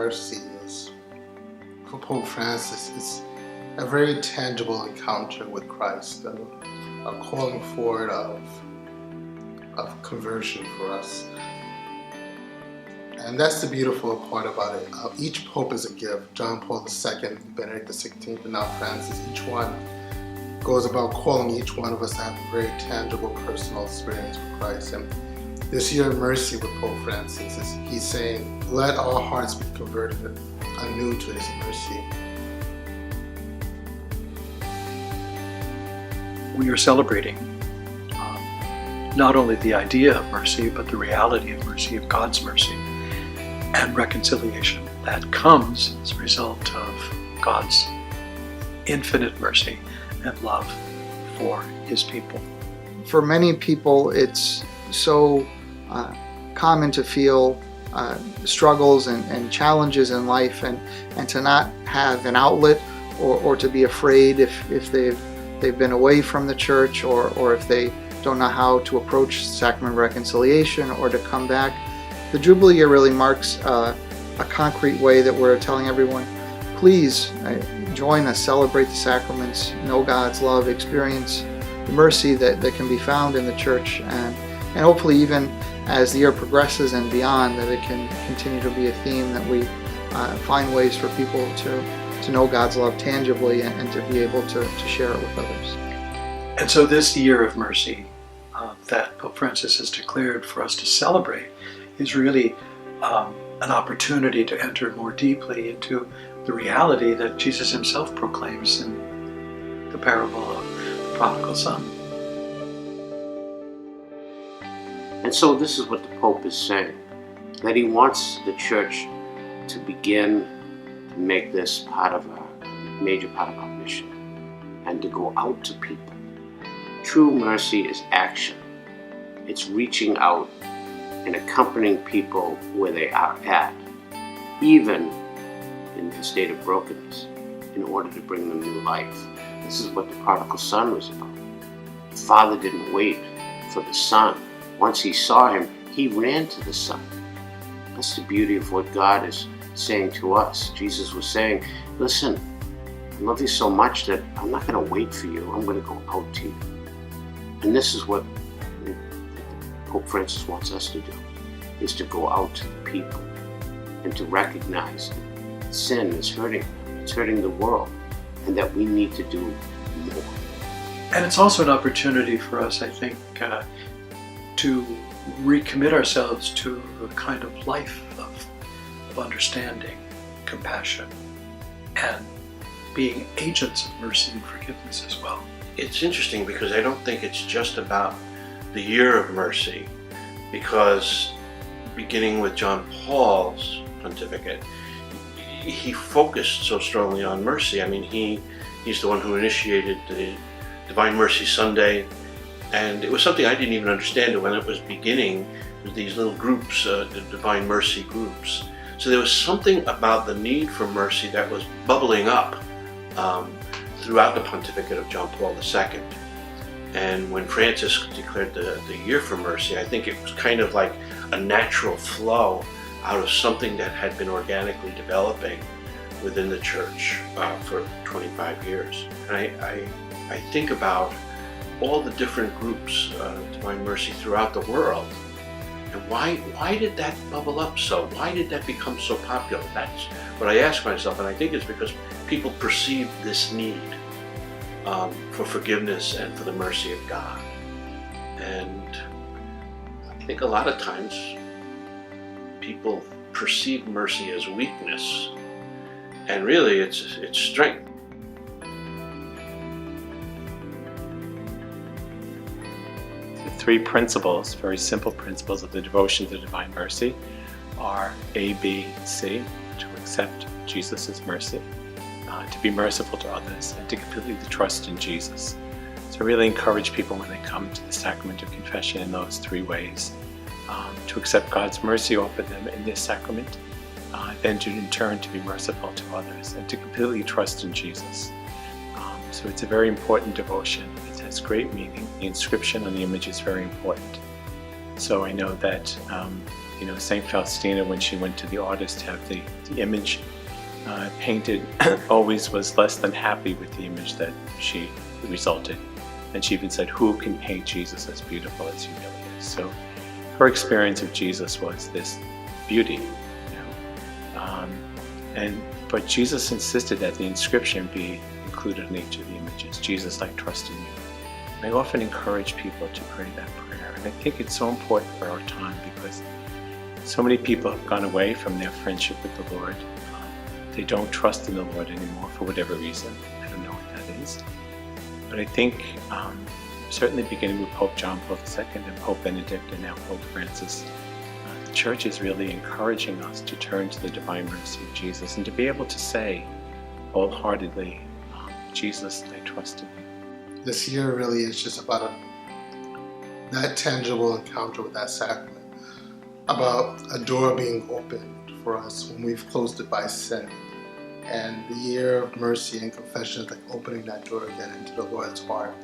Mercy is, for Pope Francis, is a very tangible encounter with Christ, and a calling forward of conversion for us. And that's the beautiful part about it. Each Pope is a gift. John Paul II, Benedict XVI, and now Francis, each one goes about calling each one of us to have a very tangible personal experience with Christ. And this year of mercy with Pope Francis, he's saying, let our hearts be converted anew to his mercy. We are celebrating not only the idea of mercy, but the reality of mercy, of God's mercy and reconciliation that comes as a result of God's infinite mercy and love for his people. For many people, it's so common to feel struggles and challenges in life, and to not have an outlet, or to be afraid if they've been away from the church, or if they don't know how to approach Sacrament of Reconciliation or to come back. The Jubilee Year really marks a concrete way that we're telling everyone, please join us, celebrate the sacraments, know God's love, experience the mercy that can be found in the church, and hopefully even as the year progresses and beyond, that it can continue to be a theme that we find ways for people to know God's love tangibly and to be able to share it with others. And so this year of mercy that Pope Francis has declared for us to celebrate is really an opportunity to enter more deeply into the reality that Jesus himself proclaims in the parable of the prodigal son. And so this is what the Pope is saying, that he wants the Church to begin to make this a major part of our mission, and to go out to people. True mercy is action. It's reaching out and accompanying people where they are at, even in the state of brokenness, in order to bring them new life. This is what the prodigal son was about. The father didn't wait for the son. Once he saw him, he ran to the son. That's the beauty of what God is saying to us. Jesus was saying, listen, I love you so much that I'm not going to wait for you. I'm going to go out to you. And this is what Pope Francis wants us to do, is to go out to the people and to recognize that sin is hurting them, it's hurting the world, and that we need to do more. And it's also an opportunity for us, I think, to recommit ourselves to a kind of life of understanding, compassion, and being agents of mercy and forgiveness as well. It's interesting because I don't think it's just about the year of mercy, because beginning with John Paul's pontificate, he focused so strongly on mercy. I mean, he's the one who initiated the Divine Mercy Sunday, and it was something I didn't even understand when it was beginning, with these little groups, the Divine Mercy groups. So there was something about the need for mercy that was bubbling up throughout the pontificate of John Paul II. And when Francis declared the year for mercy, I think it was kind of like a natural flow out of something that had been organically developing within the church for 25 years. And I think about all the different groups, Divine Mercy, throughout the world. And why did that bubble up so? Why did that become so popular? That's what I ask myself, and I think it's because people perceive this need for forgiveness and for the mercy of God. And I think a lot of times people perceive mercy as weakness, and really it's strength. The three principles, very simple principles of the devotion to Divine Mercy, are A, B, C: to accept Jesus' mercy, to be merciful to others, and to completely trust in Jesus. So I really encourage people when they come to the Sacrament of Confession in those three ways, to accept God's mercy offered them in this sacrament, then to in turn to be merciful to others, and to completely trust in Jesus. So it's a very important devotion. It has great meaning. The inscription on the image is very important. So I know that St. Faustina, when she went to the artist to have the image painted, always was less than happy with the image that she resulted. And she even said, who can paint Jesus as beautiful as he really is? So her experience of Jesus was this beauty. But Jesus insisted that the inscription be included in each of the images. Jesus, I trust in you. And I often encourage people to pray that prayer. And I think it's so important for our time because so many people have gone away from their friendship with the Lord. They don't trust in the Lord anymore for whatever reason. I don't know what that is. But I think certainly beginning with Pope John Paul II and Pope Benedict and now Pope Francis, the Church is really encouraging us to turn to the divine mercy of Jesus and to be able to say wholeheartedly, Jesus, I trust in you. This year really is just about that tangible encounter with that sacrament, about a door being opened for us when we've closed it by sin. And the year of mercy and confession is like opening that door again into the Lord's heart.